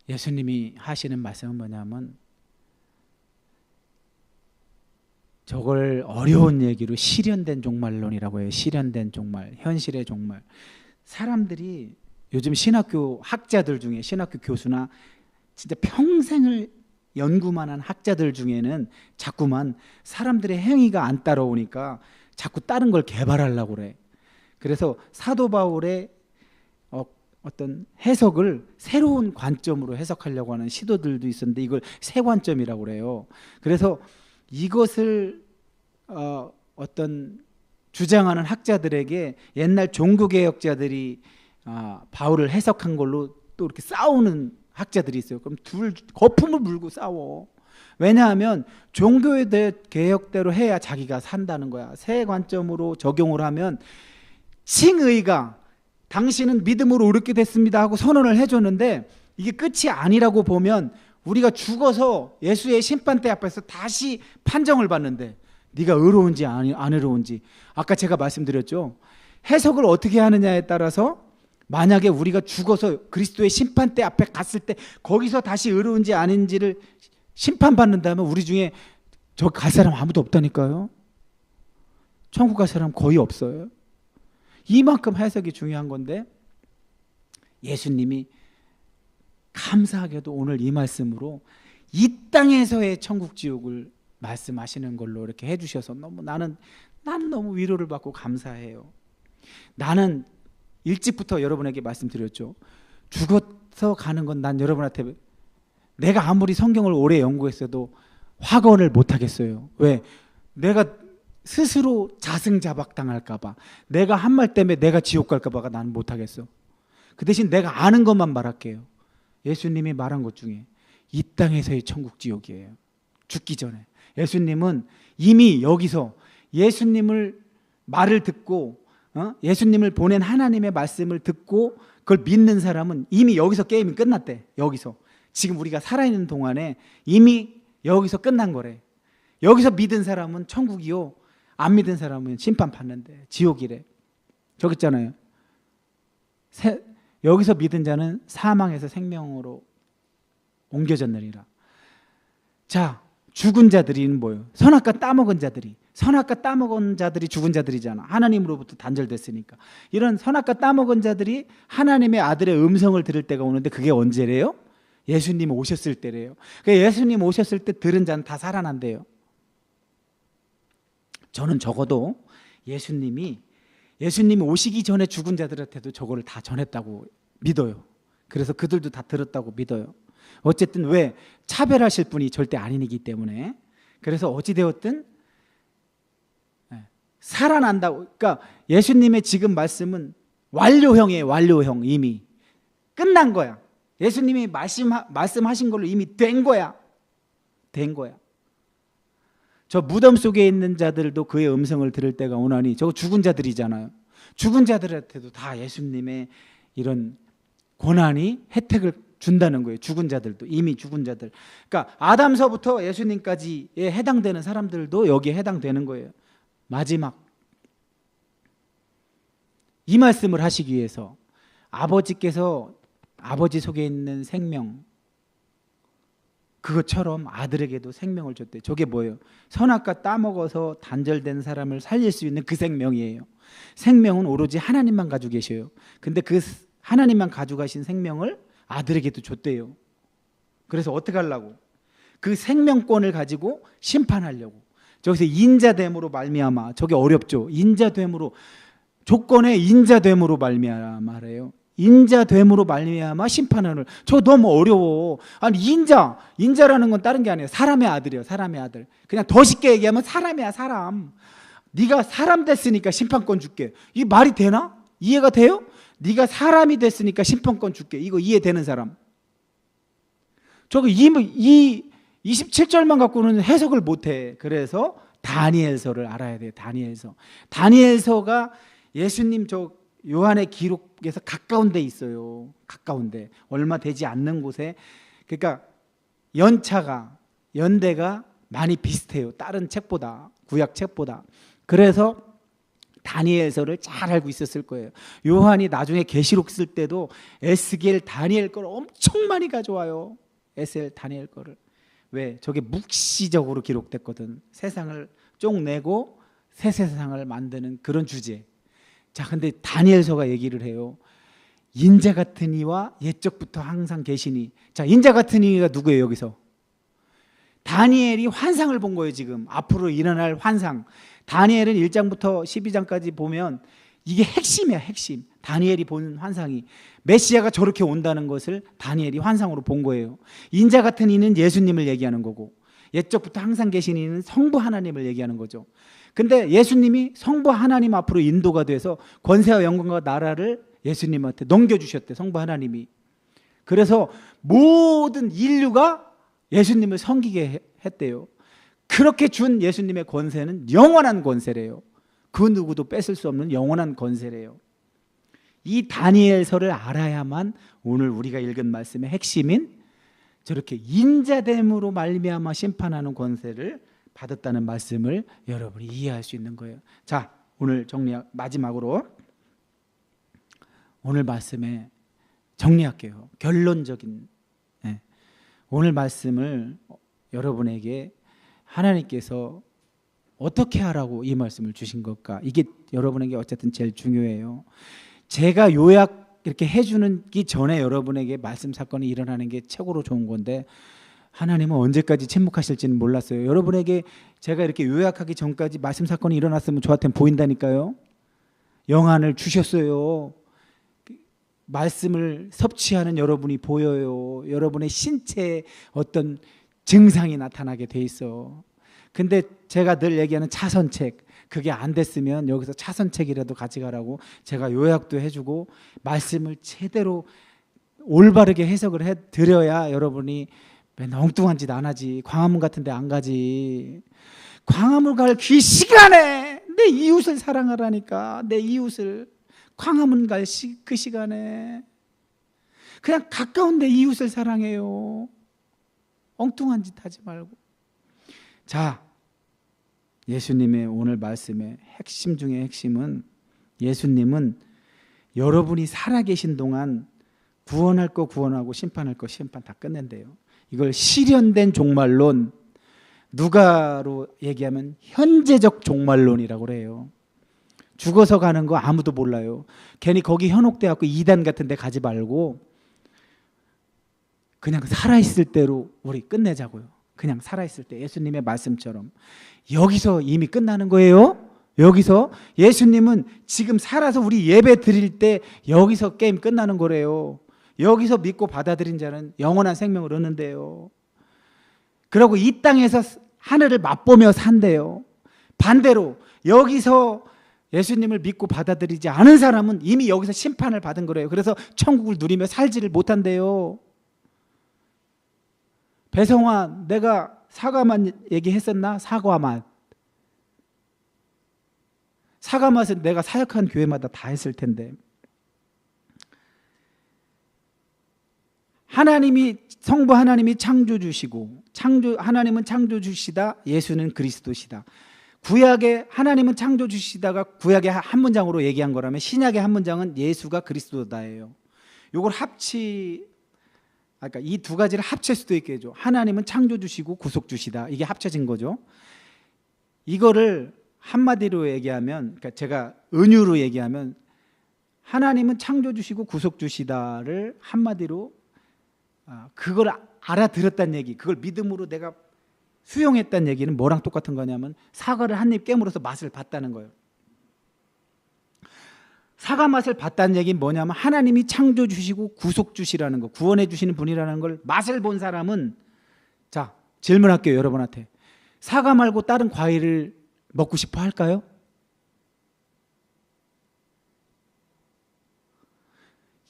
예수님이 하시는 말씀은 뭐냐면 저걸 어려운 얘기로 실현된 종말론이라고 해요. 실현된 종말, 현실의 종말. 사람들이 요즘 신학교 학자들 중에 신학교 교수나 진짜 평생을 연구만 한 학자들 중에는 자꾸만 사람들의 행위가 안 따라오니까 자꾸 다른 걸 개발하려고 그래. 그래서 사도 바울의 어떤 해석을 새로운 관점으로 해석하려고 하는 시도들도 있었는데 이걸 새 관점이라고 그래요. 그래서 이것을 어떤 주장하는 학자들에게 옛날 종교개혁자들이 바울을 해석한 걸로 또 이렇게 싸우는 학자들이 있어요. 그럼 둘 거품을 물고 싸워. 왜냐하면 종교에 대해 개혁대로 해야 자기가 산다는 거야. 새 관점으로 적용을 하면 칭의가 당신은 믿음으로 옳게 됐습니다 하고 선언을 해줬는데 이게 끝이 아니라고 보면 우리가 죽어서 예수의 심판대 앞에서 다시 판정을 받는데 네가 의로운지 안 의로운지 아까 제가 말씀드렸죠. 해석을 어떻게 하느냐에 따라서 만약에 우리가 죽어서 그리스도의 심판대 앞에 갔을 때 거기서 다시 의로운지 아닌지를 심판받는다면 우리 중에 저 갈 사람 아무도 없다니까요. 천국 갈 사람 거의 없어요. 이만큼 해석이 중요한 건데 예수님이 감사하게도 오늘 이 말씀으로 이 땅에서의 천국 지옥을 말씀하시는 걸로 이렇게 해주셔서 나는 너무 위로를 받고 감사해요. 나는 일찍부터 여러분에게 말씀드렸죠. 죽어서 가는 건 난 여러분한테 내가 아무리 성경을 오래 연구했어도 확언을 못 하겠어요. 왜? 내가 스스로 자승자박 당할까 봐, 내가 한 말 때문에 내가 지옥 갈까 봐가 나는 못 하겠어. 그 대신 내가 아는 것만 말할게요. 예수님이 말한 것 중에 이 땅에서의 천국 지옥이에요. 죽기 전에. 예수님은 이미 여기서 예수님을 말을 듣고 예수님을 보낸 하나님의 말씀을 듣고 그걸 믿는 사람은 이미 여기서 게임이 끝났대. 여기서. 지금 우리가 살아있는 동안에 이미 여기서 끝난 거래. 여기서 믿은 사람은 천국이요, 안 믿은 사람은 심판받는데 지옥이래. 저기 있잖아요. 여기서 믿은 자는 사망에서 생명으로 옮겨졌느니라. 자, 죽은 자들이는 뭐예요? 선악과 따먹은 자들이. 선악과 따먹은 자들이 죽은 자들이잖아. 하나님으로부터 단절됐으니까. 이런 선악과 따먹은 자들이 하나님의 아들의 음성을 들을 때가 오는데 그게 언제래요? 예수님 오셨을 때래요. 예수님 오셨을 때 들은 자는 다 살아난대요. 저는 적어도 예수님이 오시기 전에 죽은 자들한테도 저거를 다 전했다고 믿어요. 그래서 그들도 다 들었다고 믿어요. 어쨌든 왜? 차별하실 분이 절대 아니기 때문에. 그래서 어찌되었든 살아난다고. 그러니까 예수님의 지금 말씀은 완료형이에요. 완료형. 이미 끝난 거야. 예수님이 말씀하신 걸로 이미 된 거야. 된 거야. 저 무덤 속에 있는 자들도 그의 음성을 들을 때가 오나니, 저거 죽은 자들이잖아요. 죽은 자들한테도 다 예수님의 이런 고난이 혜택을 준다는 거예요. 죽은 자들도, 이미 죽은 자들. 그러니까 아담서부터 예수님까지에 해당되는 사람들도 여기에 해당되는 거예요. 마지막 이 말씀을 하시기 위해서 아버지께서 아버지 속에 있는 생명, 그것처럼 아들에게도 생명을 줬대. 저게 뭐예요? 선악과 따먹어서 단절된 사람을 살릴 수 있는 그 생명이에요. 생명은 오로지 하나님만 가지고 계셔요. 근데 그 하나님만 가지고 가신 생명을 아들에게도 줬대요. 그래서 어떻게 하려고? 그 생명권을 가지고 심판하려고. 저기서 인자됨으로 말미암아. 저게 어렵죠. 인자됨으로, 조건의 인자됨으로 말미암아 말해요. 인자됨으로 말미암아 심판을. 저 너무 어려워. 아니 인자라는 건 다른 게 아니에요. 사람의 아들이에요. 사람의 아들. 그냥 더 쉽게 얘기하면 사람이야. 사람. 네가 사람 됐으니까 심판권 줄게. 이게 말이 되나? 이해가 돼요? 네가 사람이 됐으니까 심판권 줄게. 이거 이해되는 사람? 저거 이 27절만 갖고는 해석을 못해. 그래서 다니엘서를 알아야 돼요. 다니엘서가 예수님 저 요한의 기록에서 가까운 데 있어요. 가까운데, 얼마 되지 않는 곳에. 그러니까 연대가 많이 비슷해요. 다른 책보다, 구약 책보다. 그래서 다니엘서를 잘 알고 있었을 거예요. 요한이 나중에 계시록 쓸 때도 에스겔, 다니엘 거를 엄청 많이 가져와요. 에스겔, 다니엘 거를. 왜? 저게 묵시적으로 기록됐거든. 세상을 쪽내고 새 세상을 만드는 그런 주제. 자, 근데 다니엘서가 얘기를 해요. 인자 같은 이와 옛적부터 항상 계시니. 자, 인자 같은 이가 누구예요? 여기서 다니엘이 환상을 본 거예요. 지금 앞으로 일어날 환상. 다니엘은 1장부터 12장까지 보면 이게 핵심이야. 핵심. 다니엘이 본 환상이 메시아가 저렇게 온다는 것을 다니엘이 환상으로 본 거예요. 인자 같은 이는 예수님을 얘기하는 거고, 옛적부터 항상 계신 이는 성부 하나님을 얘기하는 거죠. 근데 예수님이 성부 하나님 앞으로 인도가 돼서 권세와 영광과 나라를 예수님한테 넘겨주셨대. 성부 하나님이. 그래서 모든 인류가 예수님을 섬기게 했대요. 그렇게 준 예수님의 권세는 영원한 권세래요. 그 누구도 뺏을 수 없는 영원한 권세래요. 이 다니엘서를 알아야만 오늘 우리가 읽은 말씀의 핵심인 저렇게 인자됨으로 말미암아 심판하는 권세를 받았다는 말씀을 여러분이 이해할 수 있는 거예요. 자, 오늘 마지막으로 오늘 말씀에 정리할게요. 결론적인 오늘 말씀을 여러분에게 하나님께서 어떻게 하라고 이 말씀을 주신 걸까? 이게 여러분에게 어쨌든 제일 중요해요. 제가 요약 이렇게 해주기 전에 여러분에게 말씀 사건이 일어나는 게 최고로 좋은 건데, 하나님은 언제까지 침묵하실지는 몰랐어요. 여러분에게 제가 이렇게 요약하기 전까지 말씀 사건이 일어났으면 저한테는 보인다니까요. 영안을 주셨어요. 말씀을 섭취하는 여러분이 보여요. 여러분의 신체에 어떤 증상이 나타나게 돼 있어. 근데 제가 늘 얘기하는 차선책, 그게 안 됐으면 여기서 차선책이라도 가져가라고 제가 요약도 해주고 말씀을 제대로 올바르게 해석을 해 드려야 여러분이 맨날 엉뚱한 짓 안 하지. 광화문 같은 데 안 가지. 광화문 갈 그 시간에 내 이웃을 사랑하라니까. 내 이웃을. 광화문 갈 그 시간에 그냥 가까운 데 이웃을 사랑해요. 엉뚱한 짓 하지 말고. 자, 예수님의 오늘 말씀의 핵심 중에 핵심은, 예수님은 여러분이 살아계신 동안 구원할 거 구원하고 심판할 거 심판 다 끝낸대요. 이걸 실현된 종말론, 누가로 얘기하면 현재적 종말론이라고 그래요. 죽어서 가는 거 아무도 몰라요. 괜히 거기 현혹돼 갖고 이단 같은 데 가지 말고 그냥 살아있을 때로 우리 끝내자고요. 그냥 살아있을 때 예수님의 말씀처럼. 여기서 이미 끝나는 거예요. 여기서 예수님은 지금 살아서 우리 예배 드릴 때 여기서 게임 끝나는 거래요. 여기서 믿고 받아들인 자는 영원한 생명을 얻는데요. 그리고 이 땅에서 하늘을 맛보며 산대요. 반대로 여기서 예수님을 믿고 받아들이지 않은 사람은 이미 여기서 심판을 받은 거래요. 그래서 천국을 누리며 살지를 못한대요. 배성환, 내가 사과맛 얘기했었나? 사과맛. 사과맛은 내가 사역한 교회마다 다 했을 텐데, 하나님이, 성부 하나님이 창조주시고, 하나님은 창조주시다, 예수는 그리스도시다. 구약에 하나님은 창조주시다가 구약의 한 문장으로 얘기한 거라면 신약의 한 문장은 예수가 그리스도다예요. 이걸 그러니까 이 두 가지를 합칠 수도 있게 해줘. 하나님은 창조주시고 구속주시다. 이게 합쳐진 거죠. 이거를 한마디로 얘기하면, 그러니까 제가 은유로 얘기하면, 하나님은 창조주시고 구속주시다를 한마디로 그걸 알아들었다는 얘기, 그걸 믿음으로 내가 수용했다는 얘기는 뭐랑 똑같은 거냐면 사과를 한 입 깨물어서 맛을 봤다는 거예요. 사과 맛을 봤다는 얘기는 뭐냐면 하나님이 창조주시고 구속주시라는 거, 구원해 주시는 분이라는 걸 맛을 본 사람은, 자, 질문할게요. 여러분한테. 사과 말고 다른 과일을 먹고 싶어 할까요?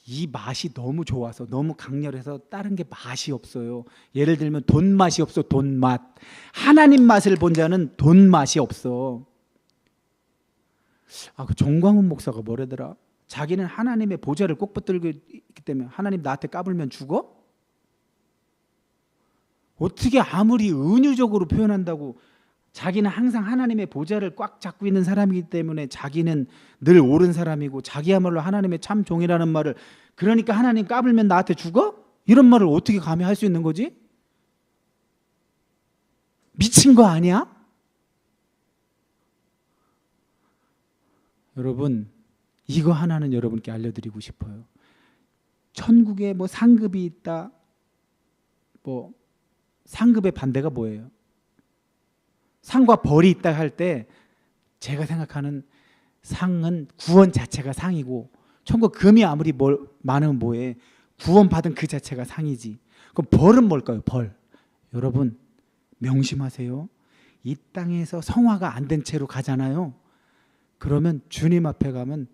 이 맛이 너무 좋아서, 너무 강렬해서 다른 게 맛이 없어요. 예를 들면 돈 맛이 없어. 돈 맛. 하나님 맛을 본 자는 돈 맛이 없어. 그 정광훈 목사가 뭐래더라? 자기는 하나님의 보좌를 꼭 붙들고 있기 때문에 하나님 나한테 까불면 죽어? 어떻게 아무리 은유적으로 표현한다고, 자기는 항상 하나님의 보좌를 꽉 잡고 있는 사람이기 때문에 자기는 늘 옳은 사람이고 자기야말로 하나님의 참 종이라는 말을, 그러니까 하나님 까불면 나한테 죽어? 이런 말을 어떻게 감히 할 수 있는 거지? 미친 거 아니야? 여러분, 이거 하나는 여러분께 알려드리고 싶어요. 천국에 뭐 상급이 있다, 뭐 상급의 반대가 뭐예요? 상과 벌이 있다 할 때 제가 생각하는 상은 구원 자체가 상이고, 천국 금이 아무리 많으면 뭐해? 구원 받은 그 자체가 상이지. 그럼 벌은 뭘까요? 벌. 여러분 명심하세요. 이 땅에서 성화가 안 된 채로 가잖아요. 그러면 주님 앞에 가면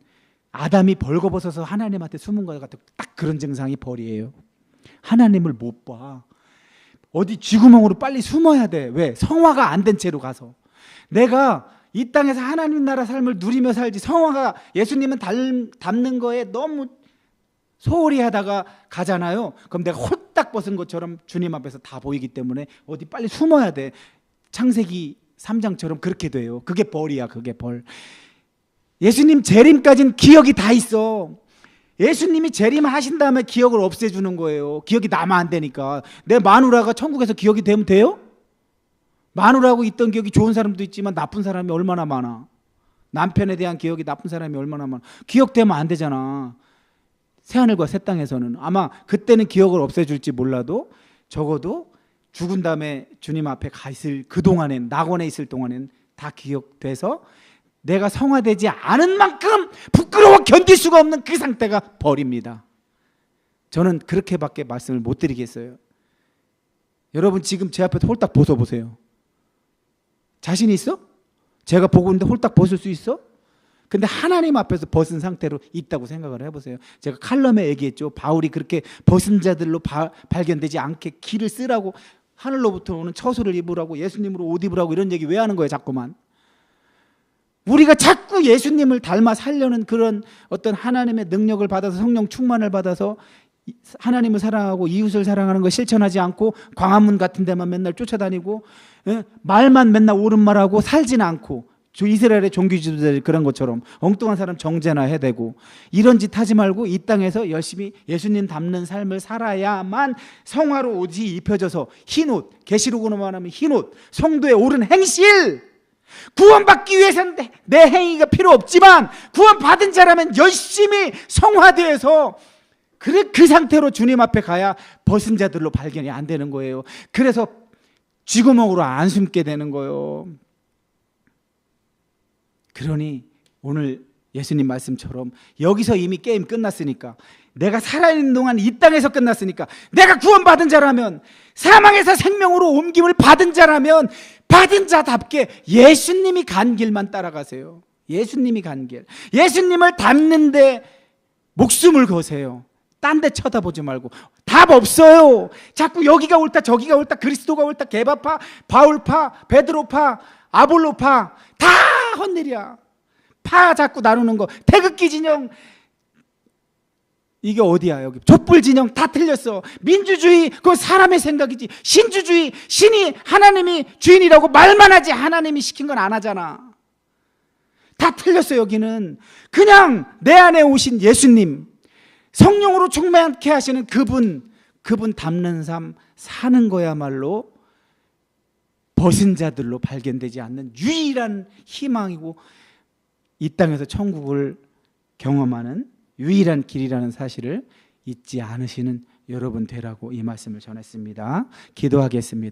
아담이 벌거벗어서 하나님한테 숨은 것 같은 딱 그런 증상이 벌이에요. 하나님을 못 봐. 어디 쥐구멍으로 빨리 숨어야 돼. 왜? 성화가 안 된 채로 가서. 내가 이 땅에서 하나님 나라 삶을 누리며 살지, 성화가, 예수님은 닮는 거에 너무 소홀히 하다가 가잖아요. 그럼 내가 홀딱 벗은 것처럼 주님 앞에서 다 보이기 때문에 어디 빨리 숨어야 돼. 창세기 3장처럼 그렇게 돼요. 그게 벌이야. 그게 벌. 예수님 재림까지는 기억이 다 있어. 예수님이 재림하신 다음에 기억을 없애주는 거예요. 기억이 나면 안 되니까. 내 마누라가 천국에서 기억이 되면 돼요? 마누라하고 있던 기억이 좋은 사람도 있지만 나쁜 사람이 얼마나 많아. 남편에 대한 기억이 나쁜 사람이 얼마나 많아. 기억되면 안 되잖아. 새하늘과 새 땅에서는 아마 그때는 기억을 없애줄지 몰라도 적어도 죽은 다음에 주님 앞에 가 있을 그동안엔, 낙원에 있을 동안엔 다 기억돼서 내가 성화되지 않은 만큼 부끄러워 견딜 수가 없는 그 상태가 벌입니다. 저는 그렇게밖에 말씀을 못 드리겠어요. 여러분 지금 제 앞에 홀딱 벗어보세요. 자신 있어? 제가 보고 있는데 홀딱 벗을 수 있어? 근데 하나님 앞에서 벗은 상태로 있다고 생각을 해보세요. 제가 칼럼에 얘기했죠. 바울이 그렇게 벗은 자들로 발견되지 않게 길을 쓰라고, 하늘로부터 오는 처소를 입으라고, 예수님으로 옷 입으라고 이런 얘기 왜 하는 거예요 자꾸만. 우리가 자꾸 예수님을 닮아 살려는 그런 어떤 하나님의 능력을 받아서, 성령 충만을 받아서 하나님을 사랑하고 이웃을 사랑하는 거 실천하지 않고 광화문 같은 데만 맨날 쫓아다니고, 말만 맨날 옳은 말하고 살지는 않고, 이스라엘의 종교 지도자들 그런 것처럼 엉뚱한 사람 정죄나 해대고 이런 짓 하지 말고 이 땅에서 열심히 예수님 닮는 삶을 살아야만 성화로 옷이 입혀져서 흰옷, 계시록으로 말하면 흰옷, 성도의 옳은 행실, 구원받기 위해서는 내 행위가 필요 없지만 구원받은 자라면 열심히 성화되어서 그 상태로 주님 앞에 가야 벗은 자들로 발견이 안 되는 거예요. 그래서 쥐구멍으로 안 숨게 되는 거예요. 그러니 오늘 예수님 말씀처럼 여기서 이미 게임 끝났으니까, 내가 살아있는 동안 이 땅에서 끝났으니까, 내가 구원받은 자라면, 사망에서 생명으로 옮김을 받은 자라면 받은 자답게 예수님이 간 길만 따라가세요. 예수님이 간 길, 예수님을 닮는데 목숨을 거세요. 딴 데 쳐다보지 말고. 답 없어요. 자꾸 여기가 옳다 저기가 옳다, 그리스도가 옳다, 개바파, 바울파, 베드로파, 아볼로파 다 헛일이야. 파 자꾸 나누는 거, 태극기 진영, 이게 어디야? 여기 촛불 진영 다 틀렸어. 민주주의 그건 사람의 생각이지. 신주주의, 신이 하나님이 주인이라고 말만 하지 하나님이 시킨 건 안 하잖아. 다 틀렸어. 여기는 그냥 내 안에 오신 예수님, 성령으로 충만케 하시는 그분 닮는 삶 사는 거야말로 벗은 자들로 발견되지 않는 유일한 희망이고, 이 땅에서 천국을 경험하는 유일한 길이라는 사실을 잊지 않으시는 여러분 되라고 이 말씀을 전했습니다. 기도하겠습니다.